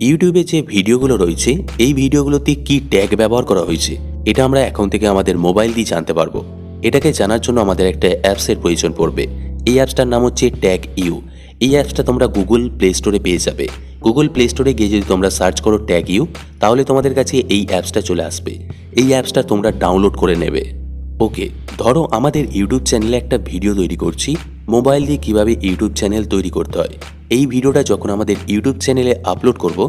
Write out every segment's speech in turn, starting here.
ইউটিউবে যে ভিডিওগুলো রয়েছে এই ভিডিওগুলোতে কি ট্যাগ ব্যবহার করা হয়েছে এটা আমরা এখন থেকে আমাদের মোবাইল দিয়ে জানতে পারবো। এটাকে জানার জন্য আমাদের একটা অ্যাপসের প্রয়োজন পড়বে। এই অ্যাপসটার নাম হচ্ছে ট্যাগ ইউ। এই অ্যাপসটা তোমরা গুগল প্লে স্টোরে পেয়ে যাবে। গুগল প্লে স্টোরে গিয়ে যদি তোমরা সার্চ করো ট্যাগ ইউ, তাহলে তোমাদের কাছে এই অ্যাপসটা চলে আসবে। এই অ্যাপসটা তোমরা ডাউনলোড করে নেবে। ওকে, ধরো আমাদের ইউটিউব চ্যানেলে একটা ভিডিও তৈরি করছি, মোবাইল দিয়ে কিভাবে ইউটিউব চ্যানেল তৈরি করতে হয়। এই ভিডিওটা যখন আমাদের ইউটিউব চ্যানেলে আপলোড করব,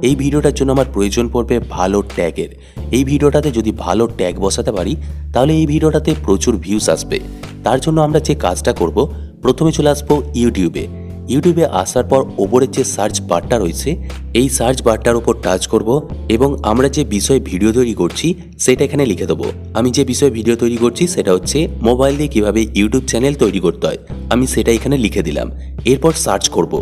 এই ভিডিওটার জন্য আমার প্রয়োজন পড়বে ভালো ট্যাগের। এই ভিডিওটাতে যদি ভালো ট্যাগ বসাতে পারি তাহলে এই ভিডিওটাতে প্রচুর ভিউজ আসবে। তার জন্য আমরা যে কাজটা করব, প্রথমে চলে আসবো ইউটিউবে। ইউটিউবে আসার পর ওপরের যে সার্চ বারটা রয়েছে এই সার্চ বারটার উপর টাচ করব এবং আমরা যে বিষয়ে ভিডিও তৈরি করছি সেটা এখানে লিখে দেবো। আমি যে বিষয়ে ভিডিও তৈরি করছি সেটা হচ্ছে মোবাইল দিয়ে কীভাবে ইউটিউব চ্যানেল তৈরি করতে হয়, আমি সেটা এখানে লিখে দিলাম। এরপর সার্চ করব।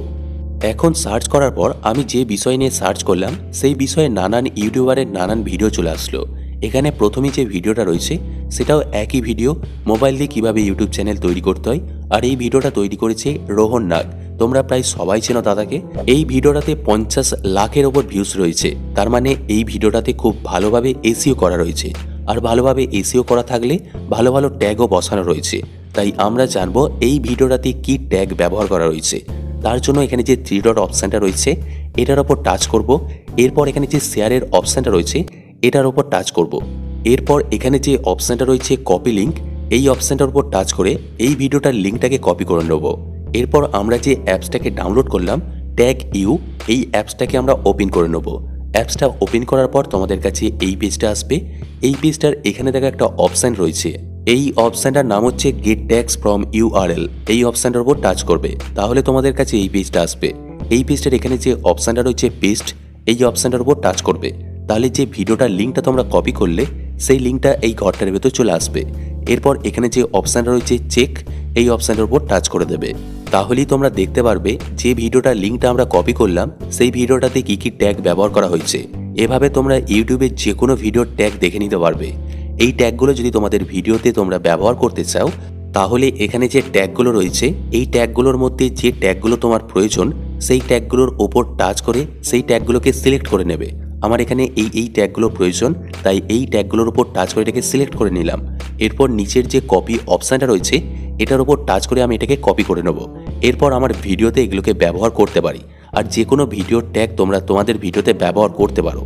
এখন সার্চ করার পর আমি যে বিষয় নিয়ে সার্চ করলাম সেই বিষয়ে নানান ইউটিউবারের নানান ভিডিও চলে আসলো। এখানে প্রথমে যে ভিডিওটা রয়েছে সেটাও একই ভিডিও, মোবাইল দিয়ে কীভাবে ইউটিউব চ্যানেল তৈরি করতে হয়। আর এই ভিডিওটা তৈরি করেছে রোহন নাগ। তোমরা প্রায় সবাই চেনো দাদাকে। এই ভিডিওটাতে 50 লাখের ওপর ভিউজ রয়েছে। তার মানে এই ভিডিওটাতে খুব ভালোভাবে এসইও করা রয়েছে। আর ভালোভাবে এসইও করা থাকলে ভালো ভালো ট্যাগও বসানো রয়েছে। তাই আমরা জানবো এই ভিডিওটাতে কি ট্যাগ ব্যবহার করা রয়েছে। তার জন্য এখানে যে 3 ডট অপশানটা রয়েছে এটার ওপর টাচ করব। এরপর এখানে যে শেয়ারের অপশানটা রয়েছে এটার ওপর টাচ করব। এরপর এখানে যে অপশানটা রয়েছে কপি লিঙ্ক, এই অপশানটার উপর টাচ করে এই ভিডিওটার লিঙ্কটাকে কপি করে নেব। এরপর আমরা যে অ্যাপসটাকে ডাউনলোড করলাম ট্যাগ ইউ, এই অ্যাপসটাকে আমরা ওপেন করে নেব। অ্যাপসটা ওপেন করার পর তোমাদের কাছে এই পেজটা আসবে। এই পেজটার এখানে দেখা একটা অপশান রয়েছে, এই অপশানটার নাম হচ্ছে গেট ট্যাগস ফ্রম ইউআরএল। এই অপশানটার উপর টাচ করবে, তাহলে তোমাদের কাছে এই পেজটা আসবে। এই পেজটার এখানে যে অপশানটা রয়েছে পেস্ট, এই অপশানটার উপর টাচ করবে। তাহলে যে ভিডিওটার লিঙ্কটা তোমরা কপি করলে সেই লিঙ্কটা এই ঘরটার ভেতর চলে আসবে। এরপর এখানে যে অপশানটা রয়েছে চেক, এই অপশানটার উপর টাচ করে দেবে। তাহলেই তোমরা দেখতে পারবে যে ভিডিওটার লিঙ্কটা আমরা কপি করলাম সেই ভিডিওটাতে কি কি ট্যাগ ব্যবহার করা হয়েছে। এভাবে তোমরা ইউটিউবে যে কোনো ভিডিওর ট্যাগ দেখে নিতে পারবে। এই ট্যাগগুলো যদি তোমাদের ভিডিওতে তোমরা ব্যবহার করতে চাও তাহলে এখানে যে ট্যাগগুলো রয়েছে এই ট্যাগগুলোর মধ্যে যে ট্যাগগুলো তোমার প্রয়োজন সেই ট্যাগগুলোর ওপর টাচ করে সেই ট্যাগগুলোকে সিলেক্ট করে নেবে। আমার এখানে এই ট্যাগগুলো প্রয়োজন, তাই এই ট্যাগগুলোর উপর টাচ করে এটাকে সিলেক্ট করে নিলাম। এরপর নিচের যে কপি অপশানটা রয়েছে এটার উপর টাচ করে আমি এটাকে কপি করে নেব। এরপর আমার ভিডিওতে এগুলোকে ব্যবহার করতে পারি। আর যে কোনো ভিডিওর ট্যাগ তোমরা তোমাদের ভিডিওতে ব্যবহার করতে পারো।